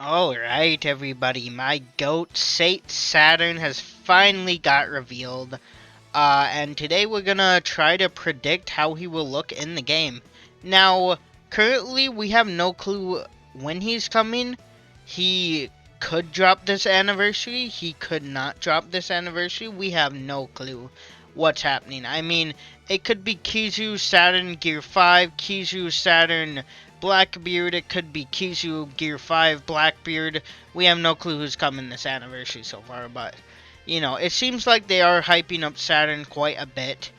Alright, everybody, my goat, Saturn, has finally got revealed. And today we're gonna try to predict how he will look in the game. Now, currently we have no clue when he's coming. He could drop this anniversary, he could not drop this anniversary. We have no clue what's happening. I mean, it could be Kizu, Saturn, Gear 5, Kizu, Saturn, Blackbeard. It could be Kizu, Gear 5, Blackbeard. We have no clue who's coming this anniversary so far, but, you know, it seems like they are hyping up Saturn quite a bit.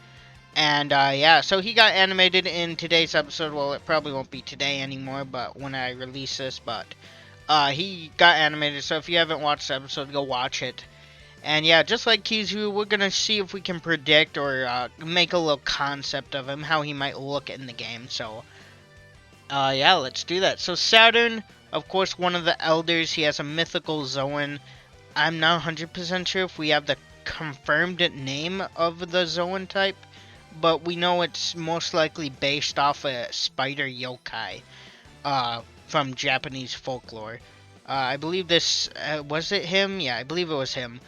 And, yeah, so he got animated in today's episode. Well, it probably won't be today anymore, but when I release this, but, he got animated, so if you haven't watched the episode, go watch it. And yeah, just like Kizu, we're gonna see if we can predict or make a little concept of him, how he might look in the game. So, yeah, let's do that. So Saturn, of course, one of the elders. He has a mythical Zoan. I'm not 100% sure if we have the confirmed name of the Zoan type, but we know it's most likely based off a spider yokai from Japanese folklore. I believe this, was it him? Yeah, I believe it was him.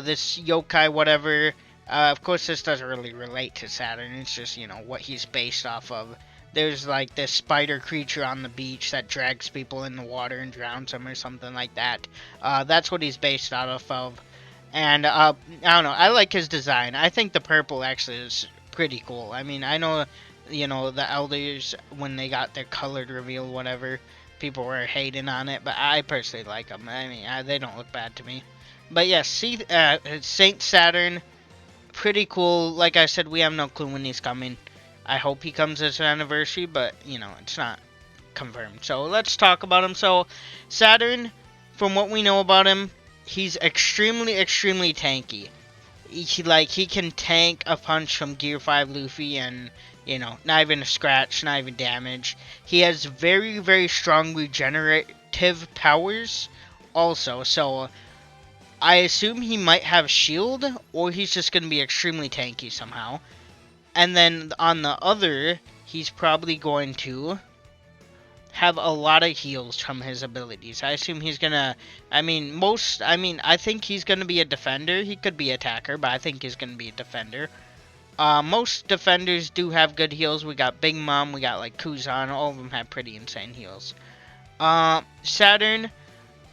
This yokai, whatever. Of course, this doesn't really relate to Saturn. It's just, you know, what he's based off of. There's, like, this spider creature on the beach that drags people in the water and drowns them or something like that. That's what he's based off of. And, I don't know. I like his design. I think the purple actually is pretty cool. I mean, I know, you know, the elders, when they got their colored reveal, whatever, people were hating on it, but I personally like them. I mean, they don't look bad to me. But yeah, Saint Saturn, pretty cool. Like I said, we have no clue when he's coming. I hope he comes as an anniversary, but, you know, it's not confirmed. So let's talk about him. So Saturn, from what we know about him, he's extremely tanky. He can tank a punch from Gear 5 Luffy and, you know, not even a scratch, not even damage. He has very strong regenerative powers also, so I assume he might have shield, or he's just going to be extremely tanky somehow. And then on the other, he's probably going to have a lot of heals from his abilities. I assume he's gonna, I think he's gonna be a defender. He could be attacker, but I think he's gonna be a defender. Most defenders do have good heals. We got Big Mom, we got like Kuzan, all of them have pretty insane heals. Saturn,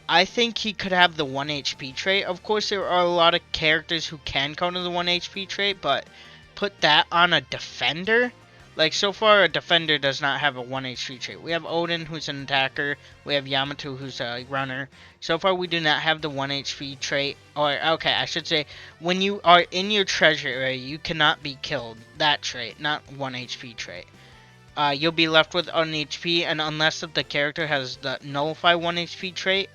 I think he could have the 1 HP trait. Of course, there are a lot of characters who can counter the 1 HP trait, but put that on a defender? Like, so far, a defender does not have a 1 HP trait. We have Odin, who's an attacker. We have Yamato, who's a runner. So far, we do not have the 1 HP trait. Or, okay, I should say, when you are in your treasure area, you cannot be killed. That trait, not 1 HP trait. You'll be left with 1 HP, and unless the character has the nullify 1 HP trait,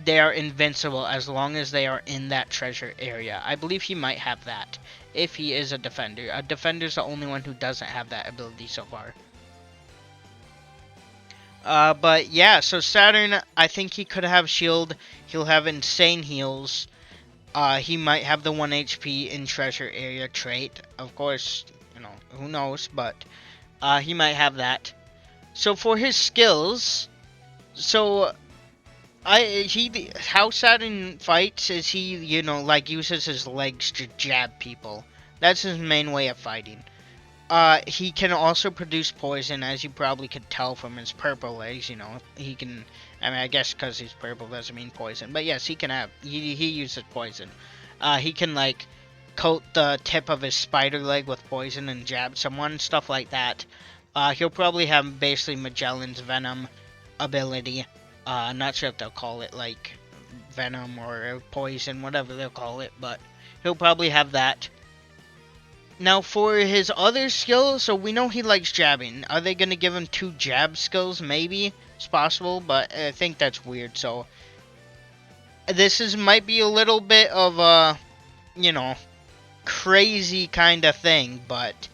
they are invincible as long as they are in that treasure area. I believe he might have that if he is a defender. A defender's the only one who doesn't have that ability so far. But yeah, so Saturn, I think he could have shield. He'll have insane heals. He might have the 1 HP in treasure area trait. Of course, you know, who knows, but he might have that. So for his skills, so how Saturn fights is he, you know, like, uses his legs to jab people. That's his main way of fighting. He can also produce poison, as you probably could tell from his purple legs, you know. He can, I mean, I guess because he's purple doesn't mean poison. But yes, he can have, he uses poison. He can, like, coat the tip of his spider leg with poison and jab someone, stuff like that. He'll probably have basically Magellan's Venom ability. I'm not sure if they'll call it, like, Venom or Poison, whatever they'll call it, but he'll probably have that. Now, for his other skills, so we know he likes jabbing. Are they going to give him 2 jab skills? Maybe. It's possible, but I think that's weird, so this might be a little bit of a, you know, crazy kind of thing, but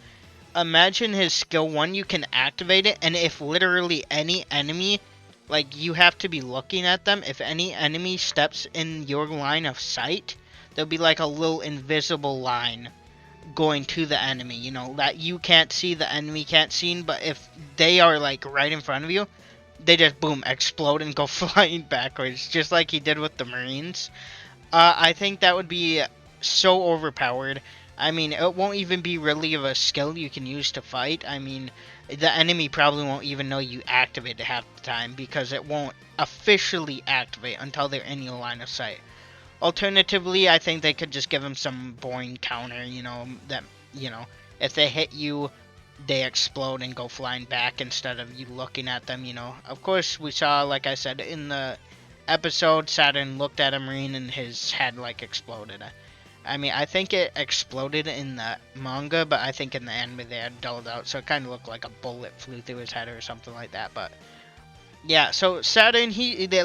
imagine his skill 1, you can activate it, and if literally any enemy, like, you have to be looking at them. If any enemy steps in your line of sight, there'll be like a little invisible line going to the enemy, you know, that you can't see, the enemy can't see, but if they are like right in front of you, they just boom explode and go flying backwards, just like he did with the Marines. I think that would be so overpowered. I mean, it won't even be really of a skill you can use to fight. I mean, the enemy probably won't even know you activate it half the time because it won't officially activate until they're in your line of sight. Alternatively, I think they could just give him some boring counter, that, if they hit you, they explode and go flying back instead of you looking at them, Of course, we saw, like I said, in the episode, Saturn looked at a Marine and his head, exploded. I mean, I think it exploded in the manga, but I think in the anime they had dulled out, so it kind of looked like a bullet flew through his head or something like that, but... Yeah, so Saturn,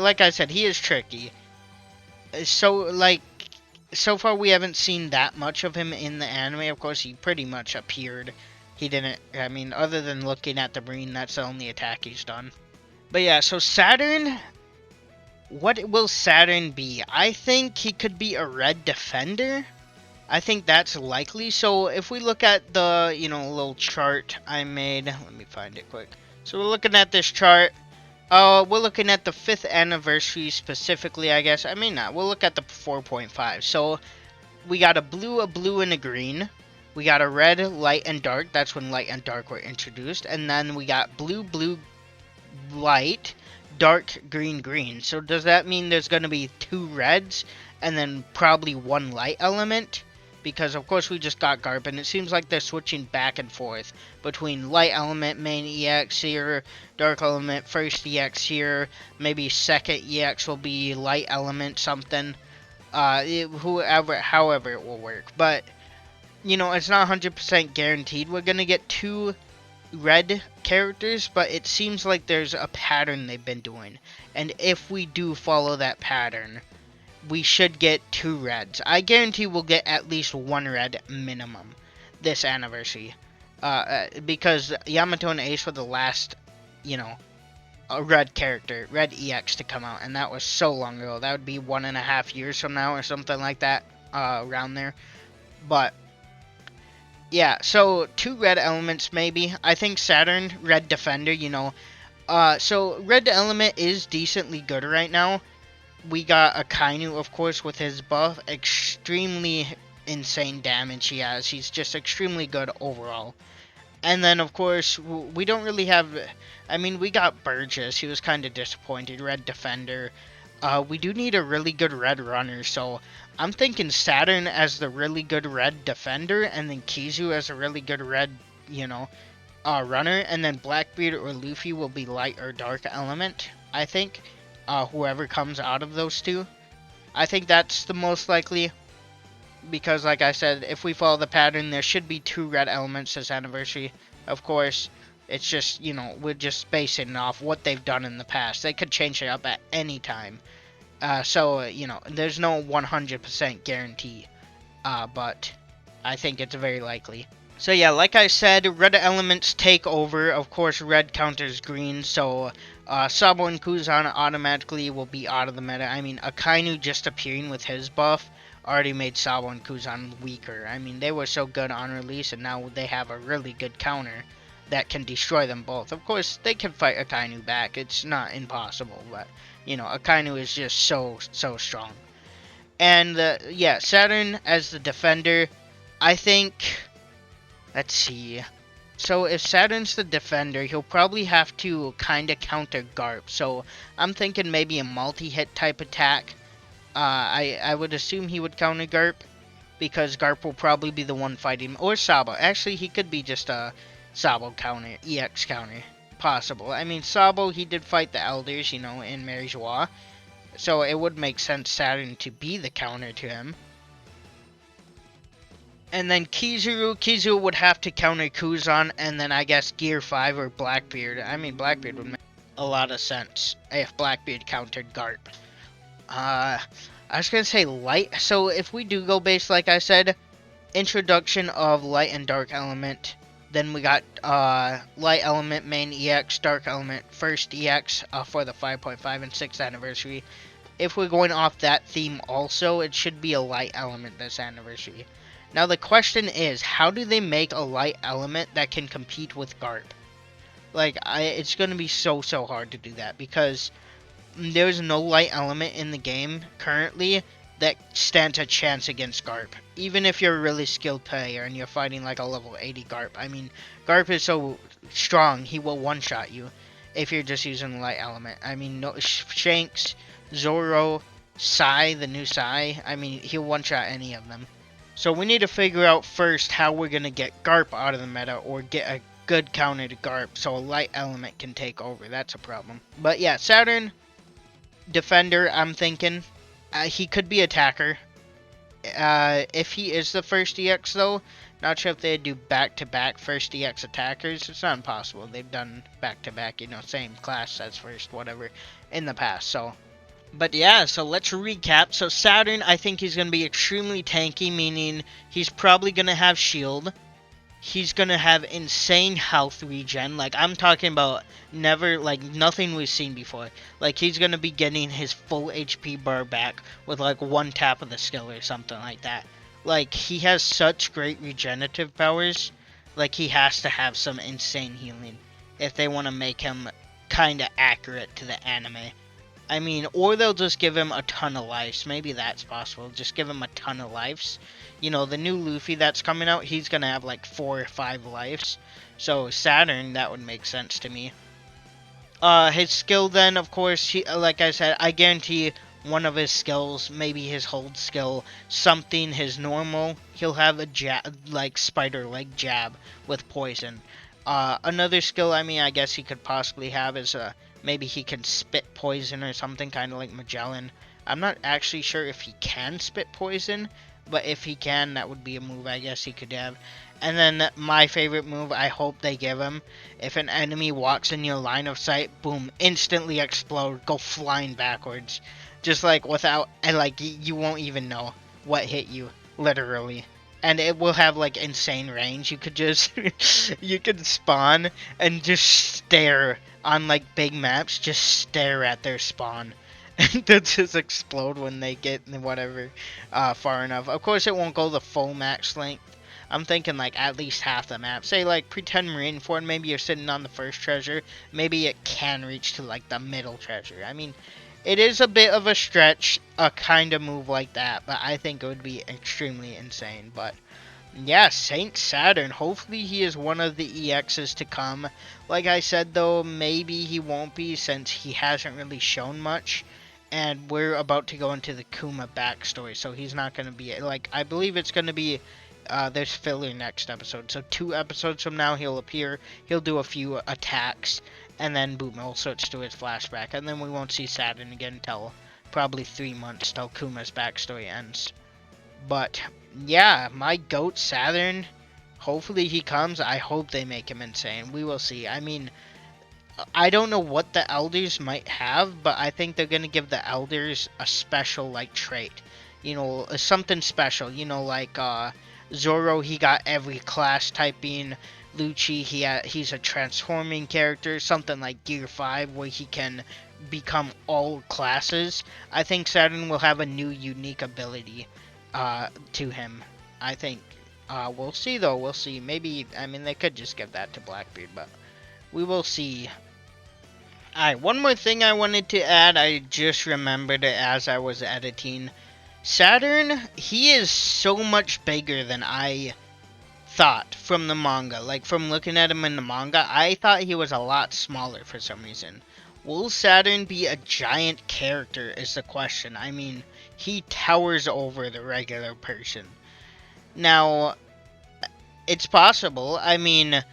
like I said, he is tricky. So far we haven't seen that much of him in the anime. Of course, he pretty much appeared. He didn't, I mean, other than looking at the Marine, that's the only attack he's done. But yeah, so Saturn, what will Saturn be? I think he could be a red defender. I think that's likely. So if we look at the, little chart I made, let me find it quick. So we're looking at this chart. We're looking at the 5th anniversary specifically, I guess. I mean, not. We'll look at the 4.5. So, we got a blue, and a green. We got a red, light, and dark. That's when light and dark were introduced. And then we got blue, light, dark, green. So, does that mean there's going to be 2 reds and then probably 1 light element? Because, of course, we just got Garp, and it seems like they're switching back and forth between light element, main EX here, dark element, first EX here, maybe second EX will be light element something, however it will work. But, it's not 100% guaranteed we're going to get 2 red characters, but it seems like there's a pattern they've been doing. And if we do follow that pattern, we should get 2 reds. I guarantee we'll get at least 1 red minimum this anniversary. Because Yamato and Ace were the last, a red character, red EX to come out. And that was so long ago. That would be 1.5 years from now or something like that. Around there. But, yeah, so 2 red elements maybe. I think Saturn, red defender, So red element is decently good right now. We got Akainu, of course, with his buff. Extremely insane damage he has. He's just extremely good overall. And then, of course, we don't really have... I mean, we got Burgess. He was kind of disappointed. Red defender. We do need a really good red runner. So, I'm thinking Saturn as the really good red defender. And then Kizu as a really good red, runner. And then Blackbeard or Luffy will be light or dark element, I think. Whoever comes out of those 2. I think that's the most likely. Because, like I said, if we follow the pattern, there should be 2 red elements this anniversary. Of course, it's just, we're just basing it off what they've done in the past. They could change it up at any time. So, there's no 100% guarantee. But I think it's very likely. So yeah, like I said, red elements take over. Of course, red counters green, so Sabo and Kuzan automatically will be out of the meta. I mean, Akainu just appearing with his buff already made Sabo and Kuzan weaker. I mean, they were so good on release, and now they have a really good counter that can destroy them both. Of course, they can fight Akainu back. It's not impossible, but, Akainu is just so strong. And, yeah, Saturn as the defender, I think... Let's see. So if Saturn's the defender, he'll probably have to kind of counter Garp. So I'm thinking maybe a multi-hit type attack. I would assume he would counter Garp, because Garp will probably be the one fighting. Or Sabo. Actually, he could be just a Sabo counter, EX counter. Possible. I mean, Sabo, he did fight the Elders, in Mary Joie. So it would make sense Saturn to be the counter to him. And then Kizu would have to counter Kuzan, and then I guess Gear 5 or Blackbeard. I mean, Blackbeard would make a lot of sense if Blackbeard countered Garp. I was going to say light. So if we do go base, like I said, introduction of light and dark element. Then we got light element, main EX, dark element, first EX for the 5.5 and 6th anniversary. If we're going off that theme also, it should be a light element this anniversary. Now the question is, how do they make a light element that can compete with Garp? Like, it's going to be so hard to do that, because there's no light element in the game currently that stands a chance against Garp. Even if you're a really skilled player and you're fighting like a level 80 Garp. I mean, Garp is so strong, he will one-shot you if you're just using the light element. I mean, no, Shanks, Zoro, Sai, the new Sai, I mean, he'll one-shot any of them. So we need to figure out first how we're going to get Garp out of the meta, or get a good counter to Garp so a light element can take over. That's a problem. But yeah, Saturn, defender, I'm thinking. He could be attacker. If he is the first EX though, not sure if they do back-to-back first EX attackers. It's not impossible. They've done back-to-back, you know, same class as first, whatever, in the past, so. But yeah, so let's recap. So Saturn, I think he's going to be extremely tanky, meaning he's probably going to have shield. He's going to have insane health regen. Like, I'm talking about nothing we've seen before. Like, he's going to be getting his full HP bar back with, like, one tap of the skill or something like that. Like, he has such great regenerative powers. Like, he has to have some insane healing if they want to make him kind of accurate to the anime. I mean, or they'll just give him a ton of lives. Maybe that's possible. Just give him a ton of lives. You know, the new Luffy that's coming out, he's going to have like 4 or 5 lives. So, Saturn, that would make sense to me. His skill then, of course, like I said, I guarantee one of his skills, maybe his hold skill, something, his normal, he'll have a jab, like spider leg jab with poison. Another skill, I mean, I guess he could possibly have is maybe he can spit poison or something, kind of like Magellan. I'm not actually sure if he can spit poison, but if he can, that would be a move I guess he could have. And then my favorite move, I hope they give him, if an enemy walks in your line of sight, boom, instantly explode, go flying backwards. Just like without, and like you won't even know what hit you, literally. And it will have like insane range. You could just, you could spawn and just stare on like big maps, just stare at their spawn. And they'll just explode when they get whatever far enough. Of course it won't go the full max length. I'm thinking like at least half the map. Say like pretend Marineford, maybe you're sitting on the first treasure. Maybe it can reach to like the middle treasure. I mean, it is a bit of a stretch, a kind of move like that, but I think it would be extremely insane. But yeah, Saint Saturn, hopefully he is one of the EXs to come. Like I said though, maybe he won't be since he hasn't really shown much. And we're about to go into the Kuma backstory, so he's not going to be, like, I believe it's going to be, there's filler next episode. So 2 episodes from now he'll appear, he'll do a few attacks, and then boom, he'll switch to his flashback. And then we won't see Saturn again until probably 3 months till Kuma's backstory ends. But yeah, my GOAT Saturn, hopefully he comes. I hope they make him insane. We will see. I mean, I don't know what the elders might have, but I think they're going to give the elders a special, like, trait. You know, something special. You know, like, Zoro, he got every class typing. Lucci, he's a transforming character. Something like Gear 5, where he can become all classes. I think Saturn will have a new, unique ability to him. I think. We'll see, though. We'll see. Maybe, I mean, they could just give that to Blackbeard, but we will see. Alright, one more thing I wanted to add. I just remembered it as I was editing. Saturn, he is so much bigger than I thought from the manga. Like, from looking at him in the manga, I thought he was a lot smaller for some reason. Will Saturn be a giant character is the question. I mean, he towers over the regular person. Now, it's possible. I mean,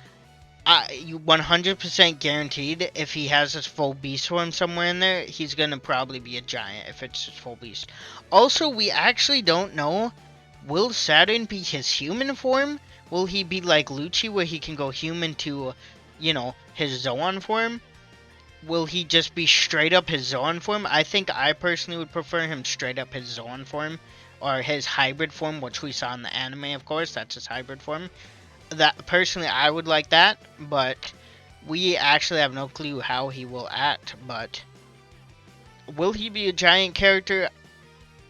you 100% guaranteed if he has his full beast form somewhere in there, he's gonna probably be a giant if it's his full beast. Also, we actually don't know, will Saturn be his human form? Will he be like Lucci where he can go human to, you know, his Zoan form? Will he just be straight up his Zoan form? I think I personally would prefer him straight up his Zoan form, or his hybrid form, which we saw in the anime, of course, that's his hybrid form. That personally I would like that, but we actually have no clue how he will act. But will he be a giant character?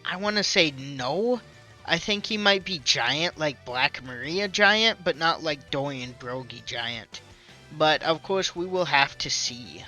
I want to say no. I think he might be giant like Black Maria giant, but not like Dorian Brogy giant. But of course, we will have to see.